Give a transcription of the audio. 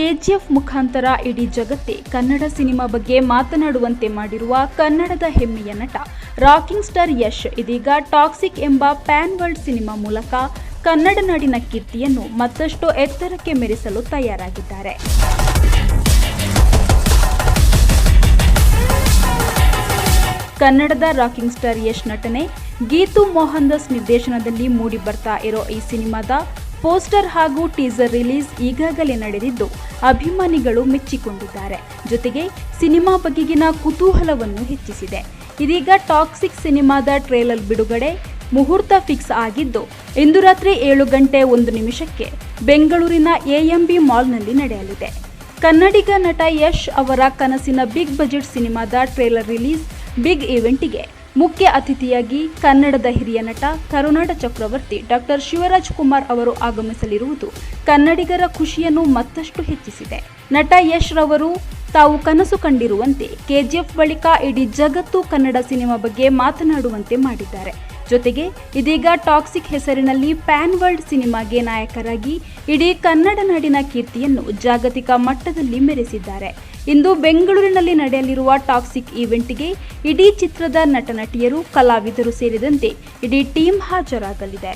KGF ಮುಖಾಂತರ ಇಡೀ ಜಗತ್ತೇ ಕನ್ನಡ ಸಿನಿಮಾ ಬಗ್ಗೆ ಮಾತನಾಡುವಂತೆ ಮಾಡಿರುವ ಕನ್ನಡದ ಹೆಮ್ಮೆಯ ನಟ ರಾಕಿಂಗ್ ಸ್ಟಾರ್ ಯಶ್ ಇದೀಗ ಟಾಕ್ಸಿಕ್ ಎಂಬ ಪ್ಯಾನ್ ವರ್ಲ್ಡ್ ಸಿನಿಮಾ ಮೂಲಕ ಕನ್ನಡ ನಾಡಿನ ಕೀರ್ತಿಯನ್ನು ಮತ್ತಷ್ಟು ಎತ್ತರಕ್ಕೆ ಮೆರೆಸಲು ತಯಾರಾಗಿದ್ದಾರೆ. ಕನ್ನಡದ ರಾಕಿಂಗ್ ಸ್ಟಾರ್ ಯಶ್ ನಟನೆ ಗೀತು ಮೋಹನ್ ದಾಸ್ ನಿರ್ದೇಶನದಲ್ಲಿ ಮೂಡಿ ಬರ್ತಾ ಇರೋ ಈ ಸಿನಿಮಾದ ಪೋಸ್ಟರ್ ಹಾಗೂ ಟೀಸರ್ ರಿಲೀಸ್ ಈಗಾಗಲೇ ನಡೆದಿದ್ದು ಅಭಿಮಾನಿಗಳು ಮೆಚ್ಚಿಕೊಂಡಿದ್ದಾರೆ. ಜೊತೆಗೆ ಸಿನಿಮಾ ಬಗೆಗಿನ ಕುತೂಹಲವನ್ನು ಹೆಚ್ಚಿಸಿದೆ. ಇದೀಗ ಟಾಕ್ಸಿಕ್ ಸಿನಿಮಾದ ಟ್ರೇಲರ್ ಬಿಡುಗಡೆ ಮುಹೂರ್ತ ಫಿಕ್ಸ್ ಆಗಿದ್ದು ಇಂದು ರಾತ್ರಿ 7:01 ಬೆಂಗಳೂರಿನ ಎಎಂಬಿ ಮಾಲ್ನಲ್ಲಿ ನಡೆಯಲಿದೆ. ಕನ್ನಡಿಗ ನಟ ಯಶ್ ಅವರ ಕನಸಿನ ಬಿಗ್ ಬಜೆಟ್ ಸಿನಿಮಾದ ಟ್ರೇಲರ್ ರಿಲೀಸ್ ಬಿಗ್ ಈವೆಂಟ್ಗೆ ಮುಖ್ಯ ಅತಿಥಿಯಾಗಿ ಕನ್ನಡದ ಹಿರಿಯ ನಟ ಕರುನಾಡ ಚಕ್ರವರ್ತಿ ಡಾಕ್ಟರ್ ಶಿವರಾಜ್ ಕುಮಾರ್ ಅವರು ಆಗಮಿಸಲಿರುವುದು ಕನ್ನಡಿಗರ ಖುಷಿಯನ್ನು ಮತ್ತಷ್ಟು ಹೆಚ್ಚಿಸಿದೆ. ನಟ ಯಶ್ ರವರು ತಾವು ಕನಸು ಕಂಡಿರುವಂತೆ ಕೆಜಿಎಫ್ ಬಳಿಕ ಇಡೀ ಜಗತ್ತು ಕನ್ನಡ ಸಿನಿಮಾ ಬಗ್ಗೆ ಮಾತನಾಡುವಂತೆ ಮಾಡಿದ್ದಾರೆ. ಜೊತೆಗೆ ಇದೀಗ ಟಾಕ್ಸಿಕ್ ಹೆಸರಿನಲ್ಲಿ ಪ್ಯಾನ್ ವರ್ಲ್ಡ್ ಸಿನಿಮಾಗೆ ನಾಯಕರಾಗಿ ಇಡೀ ಕನ್ನಡ ನಾಡಿನ ಕೀರ್ತಿಯನ್ನು ಜಾಗತಿಕ ಮಟ್ಟದಲ್ಲಿ ಮೆರೆಸಿದ್ದಾರೆ. ಇಂದು ಬೆಂಗಳೂರಿನಲ್ಲಿ ನಡೆಯಲಿರುವ ಟಾಕ್ಸಿಕ್ ಈವೆಂಟ್ಗೆ ಇಡೀ ಚಿತ್ರದ ನಟ ನಟಿಯರು, ಕಲಾವಿದರು ಸೇರಿದಂತೆ ಇಡೀ ಟೀಮ್ ಹಾಜರಾಗಲಿದೆ.